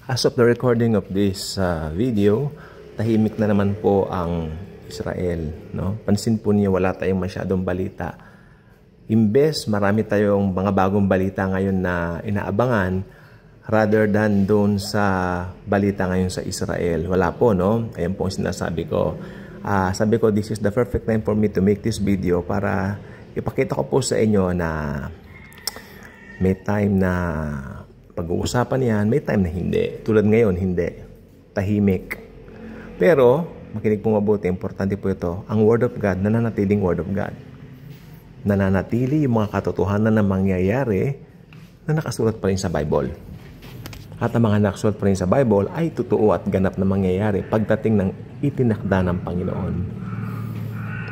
As of the recording of this video, tahimik na naman po ang Israel. No? Pansin po niyo, wala tayong masyadong balita. Imbes, marami tayong mga bagong balita ngayon na inaabangan rather than doon sa balita ngayon sa Israel. Wala po, no? Ayan po ang sinasabi ko. Sabi ko, this is the perfect time for me to make this video para ipakita ko po sa inyo na may time na pag-uusapan yan, may time na hindi. Tulad ngayon, hindi. Tahimik. Pero, makinig po mabuti, importante po ito, ang Word of God, nananatiling Word of God. Nananatili yung mga katotohanan na mangyayari na nakasulat pa rin sa Bible. At ang mga nakasulat pa rin sa Bible ay totoo at ganap na mangyayari pagdating ng itinakda ng Panginoon.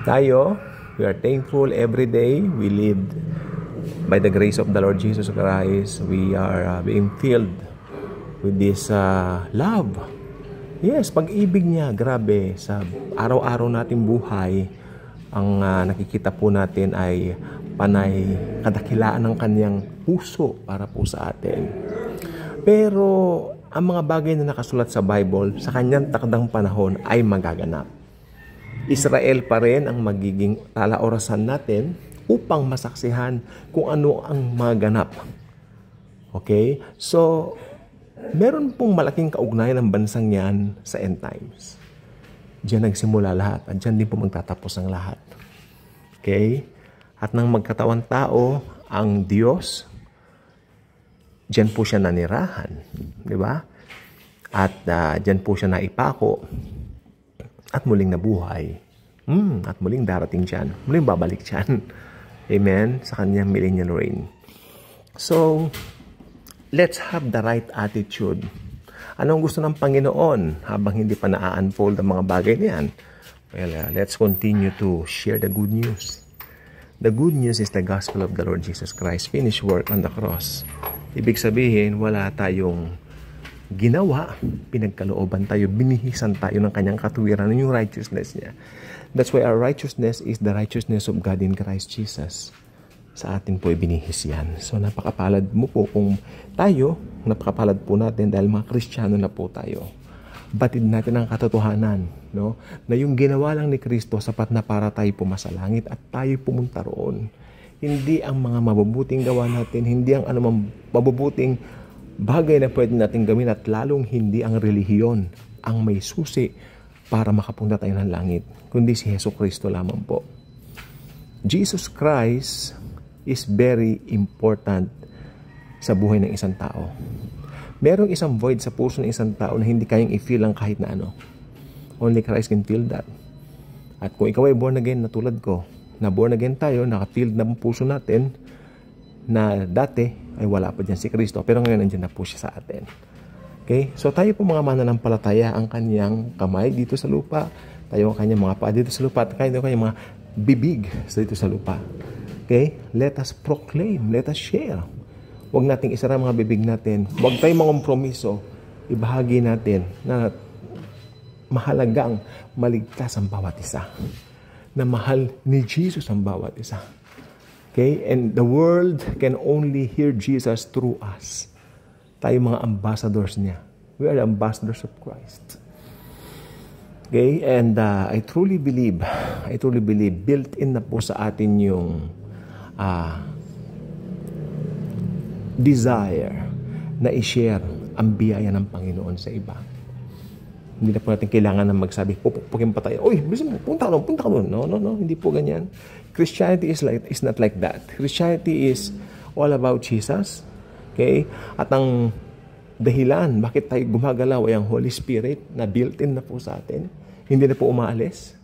Tayo, we are thankful every day. We live by the grace of the Lord Jesus Christ. We are being filled with this love. Yes, pag-ibig niya, grabe. Sa araw-araw nating buhay, ang nakikita po natin ay panay kadakilaan ng kanyang puso para po sa atin. Pero ang mga bagay na nakasulat sa Bible, sa kanyang takdang panahon ay magaganap. Israel pa rin ang magiging talaorasan natin upang masaksihan kung ano ang mga ganap. Okay? So, meron pong malaking kaugnayan ng bansang yan sa end times. Diyan nagsimula lahat at diyan din po magtatapos ang lahat. Okay? At nang magkatawan tao, ang Diyos, diyan po siya nanirahan. Di ba? At diyan po siya naipako at muling nabuhay. At muling darating diyan. Muling babalik diyan. Amen? Sa kanyang millennial reign. So, let's have the right attitude. Anong gusto ng Panginoon habang hindi pa na-unfold ang mga bagay niyan? Well, let's continue to share the good news. The good news is the gospel of the Lord Jesus Christ, finished work on the cross. Ibig sabihin, wala tayong ginawa, pinagkalooban tayo, binihisan tayo ng kanyang katuwiran, yung righteousness niya. That's why our righteousness is the righteousness of God in Christ Jesus. Sa atin po ibinihis yan. So napakapalad mo po kung tayo, napakapalad po natin dahil mga Kristiyano na po tayo. Batid natin ang katotohanan, no? Na yung ginawa lang ni Kristo sapat na para tayo pumasalangit at tayo pumunta roon. Hindi ang mga mabubuting gawa natin, hindi ang anumang mabubuting bagay na pwede natin gawin at lalong hindi ang relihiyon ang may susi para makapunta tayo ng langit, kundi si Hesus Kristo lamang po. Jesus Christ is very important sa buhay ng isang tao. Merong isang void sa puso ng isang tao na hindi kayang i-feel ang kahit na ano. Only Christ can feel that. At kung ikaw ay born again na tulad ko, na born again tayo, naka-feel na ang puso natin, na dati ay wala pa dyan si Kristo, pero ngayon nandiyan na po siya sa atin. Okay? So tayo po mga mananampalataya, ang kanyang kamay dito sa lupa, tayo ang kanyang mga paa dito sa lupa, at kanyang mga bibig dito sa lupa. Okay? Let us proclaim, let us share. Huwag nating isara mga bibig natin. Huwag tayong mangompromiso. Ibahagi natin na mahalagang maligtas ang bawat isa. Na mahal ni Jesus ang bawat isa. Okay? And the world can only hear Jesus through us. Tayo mga ambassadors niya. We are the ambassadors of Christ. Okay? And I truly believe, built-in na po sa atin yung desire na i-share ang biyaya ng Panginoon sa iba. Hindi na po natin kailangan na magsabi, pupukpukin pa tayo, uy, bilis mo, punta ka doon. No, hindi po ganyan. Christianity is not like that. Christianity is all about Jesus. Okay? At ang dahilan, bakit tayo gumagalaw ay ang Holy Spirit na built-in na po sa atin. Hindi na po umaalis.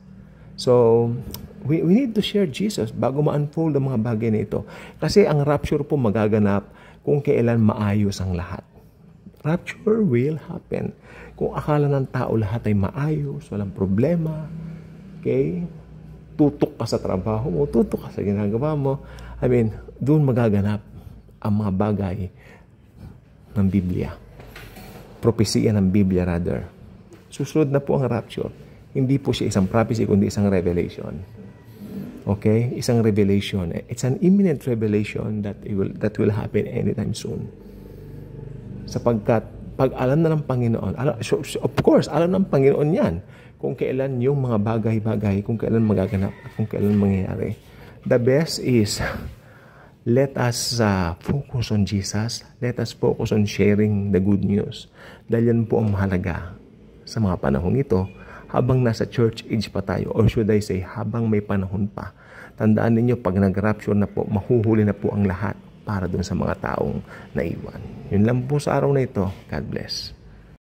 So, we need to share Jesus bago ma-unfold ang mga bagay na ito. Kasi ang rapture po magaganap kung kailan maayos ang lahat. Rapture will happen. Kung akala ng tao lahat ay maayos, walang problema, okay? Tutok ka sa trabaho mo, tutok ka sa ginagawa mo. I mean, doon magaganap ang mga bagay ng Biblia. Propesiya ng Biblia rather. Susunod na po ang rapture. Hindi po siya isang prophecy, kundi isang revelation. Okay? Isang revelation. It's an imminent revelation that will happen anytime soon. Sapagkat pag alam na ng Panginoon, of course, alam ng Panginoon yan kung kailan yung mga bagay-bagay, kung kailan magaganap at kung kailan mangyayari. The best is, let us focus on Jesus. Let us focus on sharing the good news. Dahil yan po ang mahalaga sa mga panahon ito habang nasa church age pa tayo, or should I say, habang may panahon pa. Tandaan ninyo, pag nag-rapture na po, mahuhuli na po ang lahat para dun sa mga taong naiwan. Yun lang po sa araw na ito. God bless.